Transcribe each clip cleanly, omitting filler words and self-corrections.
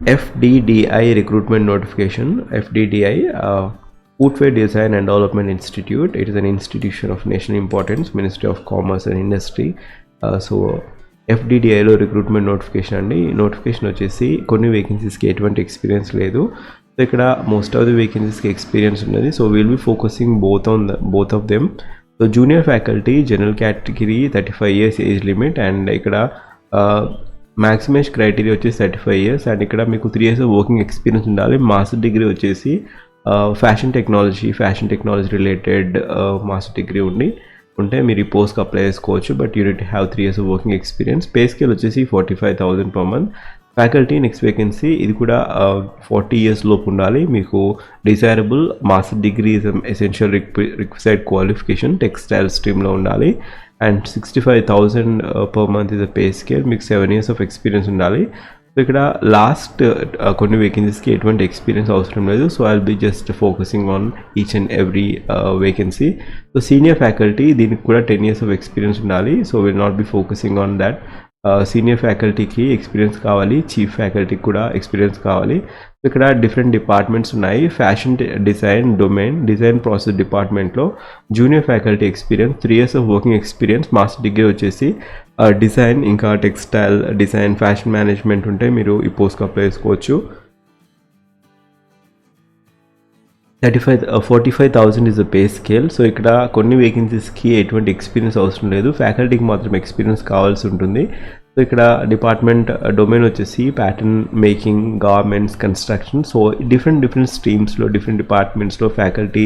FDDI recruitment notification. FDDI, Footwear Design and Development Institute. It is an institution of national importance, Ministry of Commerce and Industry. So FDDIలో recruitment notification అండి. Notification వచ్చేసి కొన్ని వేకెన్సీస్కి ఎటువంటి experience లేదు. So ఇక్కడ most of the వేకెన్సీస్కి experience ఉన్నది. So will be focusing both of them. So junior faculty general category 35 years age limit, and ఇక్కడ మ్యాక్సిమం ఏజ్ క్రైటీరియా వచ్చేసి 35 years, అండ్ ఇక్కడ మీకు 3 years వర్కింగ్ ఎక్స్పీరియన్స్ ఉండాలి. మాస్టర్ డిగ్రీ వచ్చేసి fashion technology related master degree ఉంటే మీరు ఈ పోస్ట్కి అప్లై చేసుకోవచ్చు. But you need have 3 years working experience. Pay scale వచ్చేసి 45,000 per month. Faculty next vacancy, ఇది కూడా 40 years లోపు ఉండాలి. మీకు desirable master degree is essential required qualification, textile స్ట్రీమ్లో ఉండాలి. And 65,000 per month is a pay scale. మీకు 7 years ఆఫ్ ఎక్స్పీరియన్స్ ఉండాలి. సో ఇక్కడ లాస్ట్ కొన్ని వేకెన్సీస్కి ఎటువంటి ఎక్స్పీరియన్స్ అవసరం లేదు. So I will be just focusing on each and every vacancy. So senior faculty, దీనికి కూడా 10 years ఆఫ్ ఎక్స్పీరియన్స్ ఉండాలి. So will not be focusing on that. Senior ఫ్యాకల్టీకి ఎక్స్పీరియన్స్ కావాలి, చీఫ్ ఫ్యాకల్టీకి కూడా ఎక్స్పీరియన్స్ కావాలి. ఇక్కడ డిఫరెంట్ డిపార్ట్మెంట్స్ ఉన్నాయి. ఫ్యాషన్ డిజైన్ ప్రాసెస్ డిపార్ట్మెంట్లో junior faculty experience 3 years of working experience. Master degree వచ్చేసి డిజైన్, ఇంకా టెక్స్టైల్ డిజైన్, ఫ్యాషన్ మేనేజ్మెంట్ ఉంటే మీరు ఈ పోస్ట్కి అప్లై చేసుకోవచ్చు. 45,000 is the pay scale. So ఇక్కడ కొన్ని వేకెన్సీస్కి ఎటువంటి ఎక్స్పీరియన్స్ అవసరం లేదు, ఫ్యాకల్టీకి మాత్రం ఎక్స్పీరియన్స్ కావాల్సి ఉంటుంది. సో ఇక్కడ డిపార్ట్మెంట్ డొమైన్ వచ్చేసి pattern making, garments, construction. So different స్ట్రీమ్స్లో డిఫరెంట్ డిపార్ట్మెంట్స్లో ఫ్యాకల్టీ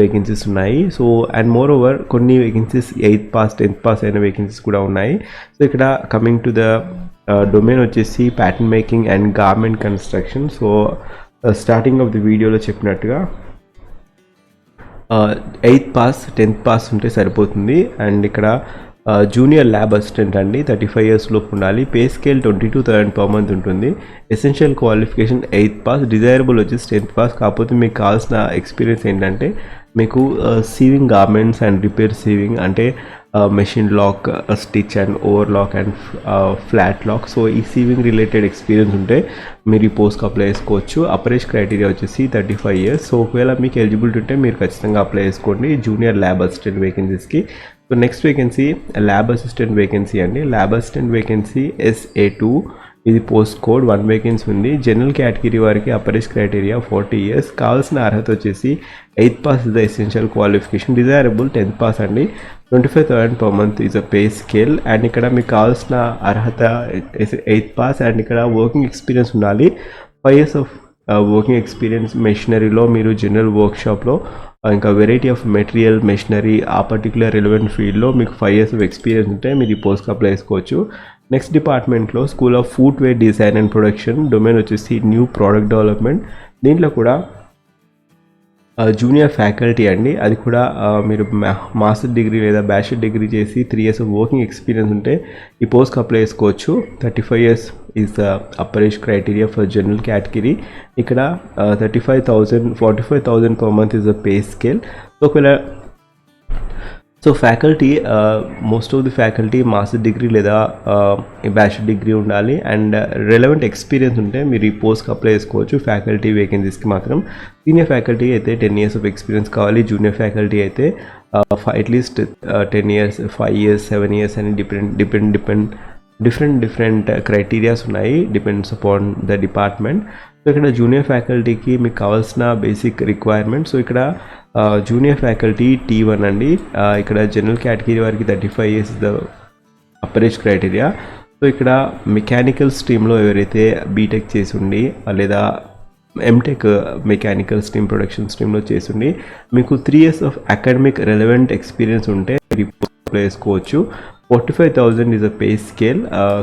వేకెన్సీస్ ఉన్నాయి. సో అండ్ మోర్ ఓవర్ కొన్ని vacancies 8th pass 10th pass అయిన వేకెన్సీస్ కూడా ఉన్నాయి. సో ఇక్కడ కమింగ్ టు ద డొమైన్ వచ్చేసి pattern making and garment construction. So starting of the వీడియోలో చెప్పినట్టుగా 8th pass 10th pass ఉంటే సరిపోతుంది. అండ్ ఇక్కడ జూనియర్ ల్యాబ్ అసిస్టెంట్ అండి, 35 years లోపు ఉండాలి. పే స్కేల్ 22,000 per month ఉంటుంది. Essential qualification 8th pass, desirable వచ్చేసి 10th pass. కాకపోతే మీకు కావాల్సిన ఎక్స్పీరియన్స్ ఏంటంటే మీకు sewing garments and repair sewing, అంటే machine lock, stitch and overlock and flat lock. So ఈ సీవింగ్ రిలేటెడ్ ఎక్స్పీరియన్స్ ఉంటే మీరు ఈ పోస్ట్కి అప్లై చేసుకోవచ్చు. అప్రైజ్ క్రైటీరియా వచ్చేసి 35 years. సో ఒకవేళ మీకు ఎలిజిబిలిటీ ఉంటే మీరు ఖచ్చితంగా అప్లై చేసుకోండి జూనియర్ ల్యాబ్ అసిస్టెంట్ వేకెన్సీస్కి. So next vacancy lab assistant vacancy అండి. ల్యాబ్ అసిస్టెంట్ వేకెన్సీ SA2, ఇది పోస్ట్ కోడ్. 1 వేకెన్సీ ఉంది. జనరల్ కేటగిరీ వారికి అపరేజ్ క్రైటీరియా 40 years. కావాల్సిన అర్హత వచ్చేసి 8th pass is the essential qualification, desirable 10th pass అండి. 25,000 per month is a pay scale. And ఇక్కడ మీకు కావాల్సిన అర్హత 8th pass, అండ్ ఇక్కడ వర్కింగ్ ఎక్స్పీరియన్స్ ఉండాలి. 5 years ఆఫ్ వర్కింగ్ ఎక్స్పీరియన్స్. మెషినరీలో మీరు జనరల్ వర్క్షాప్లో ఇంకా వెరైటీ ఆఫ్ మెటీరియల్ మెషినరీ, ఆ పర్టికులర్ రిలవెంట్ ఫీల్డ్లో మీకు 5 years ఆఫ్ ఎక్స్పీరియన్స్ ఉంటే మీరు ఈ పోస్ట్కి అప్లై చేసుకోవచ్చు. నెక్స్ట్ డిపార్ట్మెంట్లో school of footwear design and production, domain వచ్చేసి న్యూ ప్రోడక్ట్ డెవలప్మెంట్. దీంట్లో కూడా జూనియర్ ఫ్యాకల్టీ అండి, అది కూడా మీరు మాస్టర్ డిగ్రీ లేదా బ్యాచిలర్ డిగ్రీ చేసి 3 years ఆఫ్ వర్కింగ్ ఎక్స్పీరియన్స్ ఉంటే ఈ పోస్ట్కి అప్లై చేసుకోవచ్చు. 35 years is the upper age criteria for general category. ఇక్కడ 45,000 per month is the pay scale. ఒకవేళ so faculty, most of the faculty master degree లేదా bachelor degree ఉండాలి. And relevant experience ఉంటే మీరు ఈ పోస్ట్కి అప్లై చేసుకోవచ్చు ఫ్యాకల్టీ వేకెన్సీస్కి మాత్రం. సీనియర్ ఫ్యాకల్టీ అయితే 10 years ఆఫ్ ఎక్స్పీరియన్స్ కావాలి. జూనియర్ ఫ్యాకల్టీ అయితే అట్లీస్ట్ 10 years, 5 years, 7 years అని డిఫరెంట్ క్రైటీరియాస్ ఉన్నాయి, depends upon the department. So ఇక్కడ జూనియర్ ఫ్యాకల్టీకి మీకు కావాల్సిన బేసిక్ రిక్వైర్మెంట్. సో ఇక్కడ జూనియర్ ఫ్యాకల్టీ T1 అండి. ఇక్కడ జనరల్ కేటగిరీ వారికి 35 years the upper age criteria. So ఇక్కడ మెకానికల్ స్ట్రీమ్లో ఎవరైతే బీటెక్ చేసి ఉండి లేదా ఎంటెక్ మెకానికల్ స్ట్రీమ్ ప్రొడక్షన్ స్ట్రీమ్లో చేసి మీకు 3 years of academic relevant experience ఉంటే అప్లై చేసుకోవచ్చు. 45,000 is a pay scale.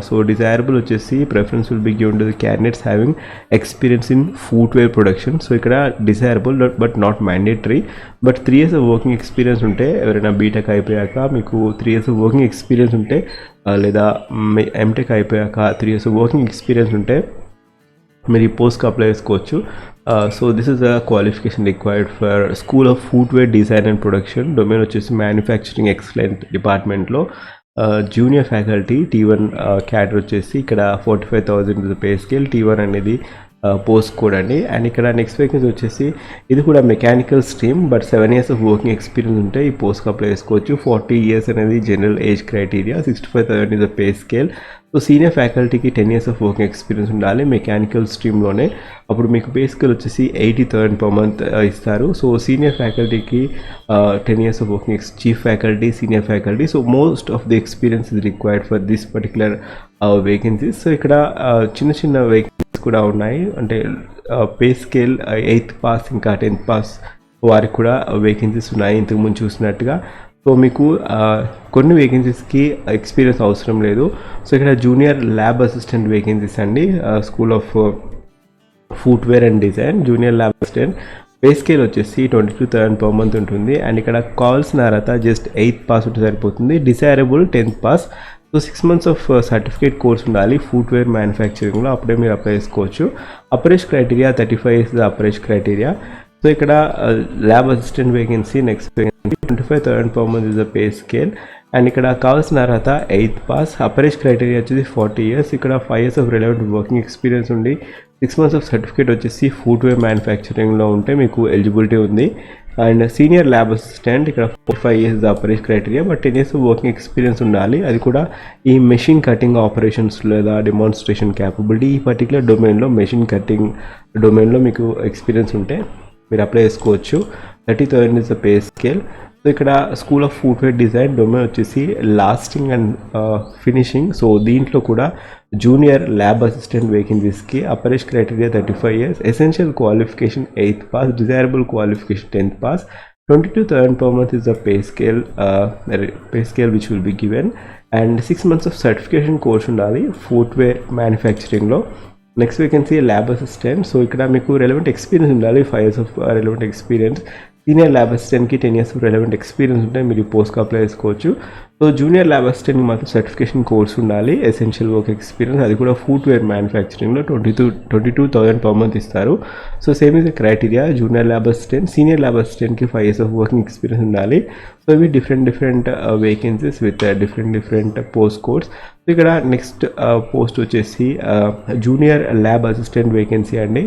So desirable వచ్చేసి preference will be given to the candidates having experience in footwear production. So ఇక్కడ desirable but not mandatory. But 3 years of working experience ఉంటే, ఎవరైనా BTech అయిపోయాక మీకు 3 years of working experience ఉంటే, లేదా MTech అయిపోయాక 3 years of working experience ఉంటే మీరు ఈ పోస్ట్కి అప్లై చేసుకోవచ్చు. So this is the qualification required for school of footwear design and production, domain వచ్చేసి మ్యానుఫ్యాక్చరింగ్ ఎక్సలెంట్ డిపార్ట్మెంట్లో. జూనియర్ ఫ్యాకల్టీ T1 క్యాడర్ వచ్చేసి ఇక్కడ 45,000 పే స్కేల్. T1 అనేది పోస్ట్ కోడ్ అండి. అండ్ ఇక్కడ నెక్స్ట్ వేకెన్సీ వచ్చేసి ఇది కూడా mechanical stream, but 7 years of working experience ఉంటే ఈ పోస్ట్కి అప్లై చేసుకోవచ్చు. 40 years అనేది general age criteria. 65,000 is the pay scale. So senior ఫ్యాకల్టీకి 10 years ఆఫ్ వర్కింగ్ ఎక్స్పీరియన్స్ ఉండాలి మెకానికల్ స్ట్రీమ్లోనే. అప్పుడు మీకు పే స్కేల్ వచ్చేసి 80,000 per month ఇస్తారు. సో సీనియర్ ఫ్యాకల్టీకి 10 years of working chief faculty, senior faculty. So most of the experience is required for this particular vacancies. So ఇక్కడ చిన్న చిన్న వేకెన్సీస్ కూడా ఉన్నాయి. అంటే పే స్కేల్ 8th పాస్ ఇంకా 10th పాస్ వారికి కూడా వేకెన్సీస్ ఉన్నాయి ఇంతకుముందు చూసినట్టుగా. సో మీకు కొన్ని వేకెన్సీస్కి ఎక్స్పీరియన్స్ అవసరం లేదు. సో ఇక్కడ జూనియర్ ల్యాబ్ అసిస్టెంట్ వేకెన్సీస్ అండి. School of footwear and design junior lab assistant. Pay scale వచ్చేసి 22,000 per month ఉంటుంది. అండ్ ఇక్కడ కావాల్సిన అర్హత జస్ట్ 8th పాస్ ఉంటే సరిపోతుంది. Desirable 10th pass. So 6 months of certificate course ఉండాలి ఫుట్వేర్ మ్యానుఫ్యాక్చరింగ్లో, అప్పుడే మీరు అప్లై చేసుకోవచ్చు. Upper age criteria 35 is the upper age criteria. So ఇక్కడ lab assistant vacancy next vacancy 25,000 per month is the pay scale. And ఇక్కడ కావాల్సిన అర్హత 8th పాస్. అపరేజ్ క్రైటీరియా వచ్చేసి 40 years. ఇక్కడ 5 years of relevant working experience ఉండి 6 months ఆఫ్ సర్టిఫికేట్ వచ్చేసి footwear మ్యానుఫ్యాక్చరింగ్లో ఉంటే మీకు ఎలిజిబిలిటీ ఉంది. అండ్ సీనియర్ ల్యాబ్ అసిస్టెంట్ ఇక్కడ 45 years the upper age criteria, but 10 years working experience ఉండాలి. అది కూడా ఈ మెషిన్ కటింగ్ ఆపరేషన్స్ లేదా డెమాన్స్ట్రేషన్ క్యాపబిలిటీ ఈ పర్టికులర్ డొమైన్లో మెషిన్ కటింగ్ డొమైన్లో మీకు ఎక్స్పీరియన్స్ ఉంటే మీరు అప్లై చేసుకోవచ్చు. 30,000 is the pay scale. So ఇక్కడ school of footwear design domain వచ్చేసి లాస్టింగ్ అండ్ ఫినిషింగ్. సో దీంట్లో కూడా జూనియర్ ల్యాబ్ అసిస్టెంట్ వేకెన్సీస్కి upper age criteria 35 years, essential qualification 8th pass, desirable qualification 10th pass. 22,000 per month is the pay scale which will be given. And 6 months of certification course ఉండాలి footwear మ్యానుఫ్యాక్చరింగ్లో. Next vacancy lab assistant. So ఇక్కడ మీకు relevant experience ఉండాలి 5 years of relevant experience. Senior lab అసిస్టెంట్కి 10 years of relevant experience ఉంటే మీరు పోస్ట్కి apply చేసుకోవచ్చు. సో జూనియర్ ల్యాబ్ అసిస్టెంట్కి మాత్రం సర్టిఫికేషన్ కోర్స్ ఉండాలి, ఎసెన్షియల్ వర్క్ ఎక్స్పీరియన్స్, అది కూడా ఫుట్వేర్ మ్యానుఫ్యాక్చరింగ్లో 22,000 per month ఇస్తారు. So same is the criteria. Junior lab assistant, senior lab అసిస్టెంట్కి 5 years ఆఫ్ వర్కింగ్ ఎక్స్పీరియన్స్ ఉండాలి. సో ఇవి different vacancies with different post codes. ఇక్కడ నెక్స్ట్ పోస్ట్ వచ్చేసి జూనియర్ ల్యాబ్ అసిస్టెంట్ వేకెన్సీ అండి.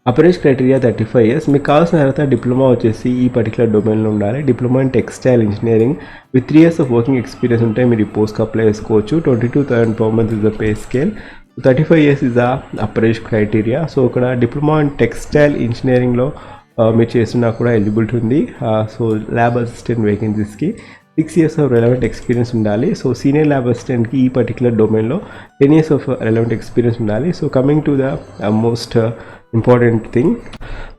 Upper age criteria 35 years. మీకు కావాల్సిన తర్వాత డిప్లొమా వచ్చేసి ఈ పర్టికులర్ డొమైన్లో ఉండాలి. Diploma in textile engineering with 3 years of working experience ఉంటే మీరు ఈ పోస్ట్కి అప్లై చేసుకోవచ్చు. 22,000 per month is the pay scale. 35 years is the upper age criteria. So ఇక్కడ డిప్లొమా ఇన్ టెక్స్టైల్ ఇంజనీరింగ్లో మీరు చేస్తున్నా కూడా ఎలిజిబిలిటీ ఉంది. సో ల్యాబ్ అసిస్టెంట్ వేకెన్సీస్కి 6 years ఆఫ్ రెలవెంట్ ఎక్స్పీరియన్స్ ఉండాలి. సో సీనియర్ ల్యాబ్ అసిస్టెంట్కి ఈ పర్టికులర్ డొమైన్లో 10 years ఆఫ్ రెలవెంట్ ఎక్స్పీరియన్స్ ఉండాలి. So coming to the most important thing.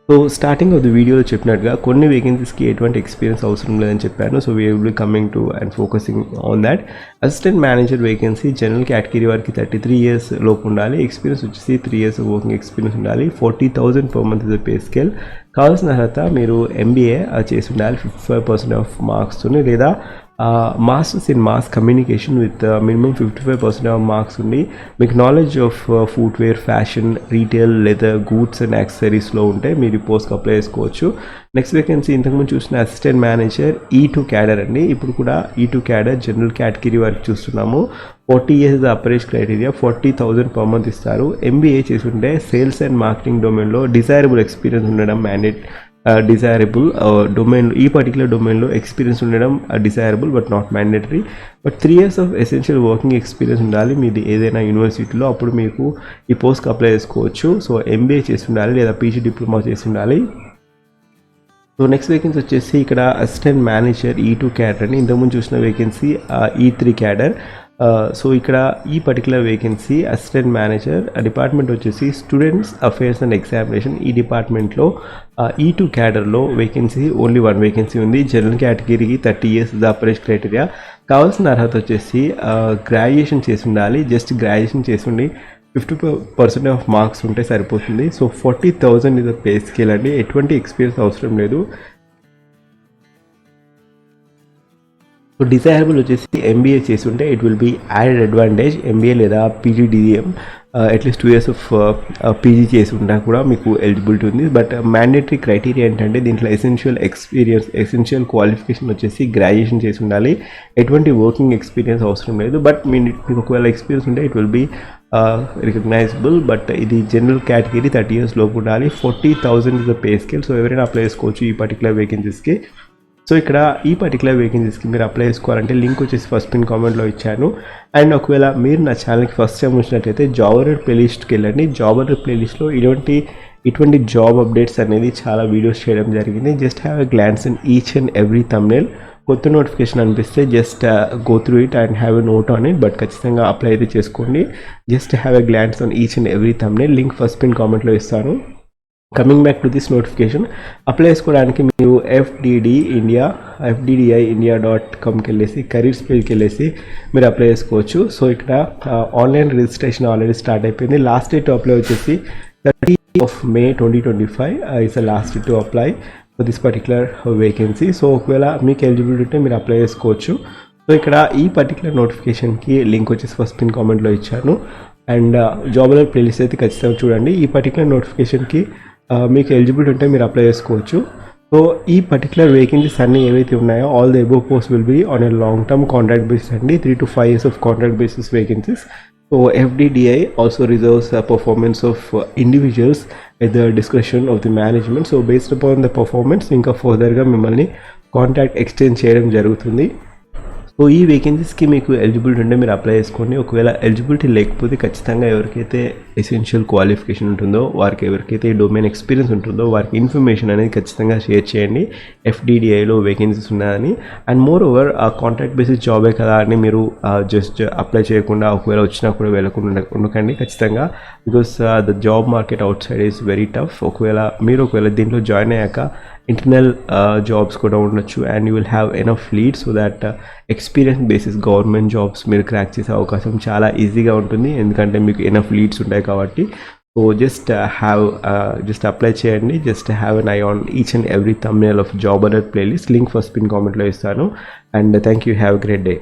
So starting of the వీడియోలో చెప్పినట్టుగా కొన్ని వేకెన్సీస్కి ఎటువంటి ఎక్స్పీరియన్స్ అవసరం లేదని చెప్పాను. So we will be coming to and focusing on that. Assistant manager vacancy general category వారికి 33 years లోపు ఉండాలి. ఎక్స్పీరియన్స్ వచ్చేసి 3 years వర్కింగ్ ఎక్స్పీరియన్స్ ఉండాలి. 40,000 per month is the pay scale. కావాల్సిన అర్హత మీరు MBA చేసి ఉండాలి 55% ఆఫ్ మార్క్స్తోని, లేదా masters in mass communication with minimum 55% of marks ఉండి మీకు knowledge of footwear, fashion, retail, leather, goods and యాక్సెసరీస్లో ఉంటే మీరు పోస్ట్కి అప్లై చేసుకోవచ్చు. నెక్స్ట్ వేకెన్సీ ఇంతకుముందు చూసిన అసిస్టెంట్ మేనేజర్ E2 క్యాడర్ అండి. ఇప్పుడు కూడా E2 క్యాడర్ జనరల్ కేటగిరీ వారికి చూస్తున్నాము. 40 years upper age criteria, 40,000 per month ఇస్తారు. MBA చేసి ఉంటే సేల్స్ అండ్ మార్కెటింగ్ డొమైన్లో డిజైరబుల్ ఎక్స్పీరియన్స్ ఉండడం మ్యాండేట్. డిజైరబుల్ డొమైన్ ఈ పర్టికులర్ డొమైన్లో ఎక్స్పీరియన్స్ ఉండడం desirable but not mandatory. But 3 years of essential working experience ఉండాలి మీది ఏదైనా యూనివర్సిటీలో, అప్పుడు మీకు ఈ పోస్ట్కి అప్లై చేసుకోవచ్చు. సో MBA చేసి ఉండాలి లేదా PG డిప్లొమా చేసి ఉండాలి. సో నెక్స్ట్ వేకెన్సీ వచ్చేసి ఇక్కడ అసిస్టెంట్ మేనేజర్ E2 క్యాడర్ అని. ఇంతకుముందు చూసిన వేకెన్సీ E3 క్యాడర్. సో ఇక్కడ ఈ particular vacancy assistant manager department వచ్చేసి స్టూడెంట్స్ అఫేర్స్ అండ్ ఎగ్జామినేషన్. ఈ డిపార్ట్మెంట్లో E2 క్యాడర్లో వేకెన్సీ ఓన్లీ 1 వేకెన్సీ ఉంది. జనరల్ కేటగిరీకి 30 years ద అపరేజ్ క్రైటీరియా. కావాల్సిన అర్హత వచ్చేసి గ్రాడ్యుయేషన్ చేసి ఉండాలి. జస్ట్ గ్రాడ్యుయేషన్ చేసి ఉండి 50% ఆఫ్ మార్క్స్ ఉంటే సరిపోతుంది. So 40,000 is the pay scale అండి. ఎటువంటి ఎక్స్పీరియన్స్ అవసరం లేదు. సో డిజైరబుల్ వచ్చేసి MBA చేసి ఉంటే it will be added advantage. MBA లేదా PGDM at least 2 years of PG చేసి ఉన్నా కూడా మీకు ఎలిజిబిలిటీ ఉంది. బట్ మ్యాండేటరీ క్రైటీరియా ఏంటంటే దీంట్లో ఎసెన్షియల్ క్వాలిఫికేషన్ వచ్చేసి గ్రాడ్యుయేషన్ చేసి ఉండాలి. ఎటువంటి వర్కింగ్ ఎక్స్పీరియన్స్ అవసరం లేదు. బట్ మీకు ఒకవేళ ఎక్స్పీరియన్స్ ఉంటే it will be recognisable. But ఇది జనరల్ కేటగిరీ 30 years లోపు ఉండాలి. 40,000 is the pay scale. So ఎవరైనా అప్లై చేసుకోవచ్చు ఈ పర్టికులర్ వేకెన్సీస్కి. సో ఇక్కడ ఈ పర్టికులర్ వేకెన్సీస్కి మీరు అప్లై చేసుకోవాలంటే లింక్ వచ్చేసి ఫస్ట్ పిన్ కామెంట్లో ఇచ్చాను. అండ్ ఒకవేళ మీరు నా ఛానల్కి ఫస్ట్ టైం వచ్చినట్టయితే జాబ్ అలర్ట్ ప్లేలిస్ట్కి వెళ్ళండి. జాబ్ అలర్ట్ ప్లేలిస్ట్లో ఇటువంటి జాబ్ అప్డేట్స్ అనేది చాలా వీడియోస్ చేయడం జరిగింది. Just have a glance in each and every thumbnail. కొత్త నోటిఫికేషన్ అనిపిస్తే just go through it and have a note on it. But ఖచ్చితంగా అప్లై అయితే చేసుకోండి. Just have a glance on each and every thumbnail. Link first pin కామెంట్లో ఇస్తాను. Coming back to this notification, apply చేసుకోవడానికి మీరు fddi.india.comకి వెళ్ళేసి careers పేజ్కి వెళ్ళేసి మీరు అప్లై చేసుకోవచ్చు. సో ఇక్కడ ఆన్లైన్ రిజిస్ట్రేషన్ ఆల్రెడీ స్టార్ట్ అయిపోయింది. లాస్ట్ డేట్ టు అప్లై వచ్చేసి 30th May 2025 is the last day to apply for this particular vacancy. So ఒకవేళ మీకు ఎలిజిబిలిటీ ఉంటే మీరు అప్లై చేసుకోవచ్చు. సో ఇక్కడ ఈ పర్టికులర్ నోటిఫికేషన్కి లింక్ వచ్చేసి ఫస్ట్ పిన్ కామెంట్లో ఇచ్చాను. అండ్ జాబ్ అలర్ట్ ప్లేలిస్ట్ అయితే ఖచ్చితంగా చూడండి. ఈ పర్టికులర్ నోటిఫికేషన్కి మీకు ఎలిజిబిలిటీ ఉంటే మీరు అప్లై చేసుకోవచ్చు. సో ఈ పర్టికులర్ వేకెన్సీస్ అన్నీ ఏవైతే ఉన్నాయో all the above post will be on a long term contract basis అండి. 3 to 5 years of contract basis vacancies. So FDDI also reserves performance of individuals at the description of the management. So based upon the performance ఇంకా ఫర్దర్గా మిమ్మల్ని contract extend చేయడం జరుగుతుంది. So ఈ వేకెన్సీస్కి మీకు eligibility ఉంటే మీరు అప్లై చేసుకోండి. ఒకవేళ ఎలిజిబిలిటీ లేకపోతే ఖచ్చితంగా ఎవరికైతే ఎసెన్షియల్ క్వాలిఫికేషన్ ఉంటుందో ఎవరికైతే డొమైన్ ఎక్స్పీరియన్స్ ఉంటుందో వారికి ఇన్ఫర్మేషన్ అనేది ఖచ్చితంగా షేర్ చేయండి FDDIలో వేకెన్సీస్ ఉన్నాయని. అండ్ మోర్ ఓవర్ ఆ కాంట్రాక్ట్ బేసిస్ జాబే కదా అని మీరు జస్ట్ అప్లై చేయకుండా ఒకవేళ వచ్చినా కూడా వెళ్ళకుండా ఉండకండి ఖచ్చితంగా. Because the job market out side is very tough. ఒకవేళ దీంట్లో జాయిన్ అయ్యాక ఇంటర్నల్ జాబ్స్ కూడా ఉండొచ్చు. And you will have enough lead so that experience basis government jobs మీరు క్రాక్ చేసే అవకాశం చాలా ఈజీగా ఉంటుంది. ఎందుకంటే మీకు ఎనఫ్ లీడ్స్ ఉంటాయి కాబట్టి. సో జస్ట్ అప్లై చేయండి. Just have N I on each and every thumbnail of job alert playlist. Link first pin కామెంట్లో ఇస్తాను. And thank you. Have a great day.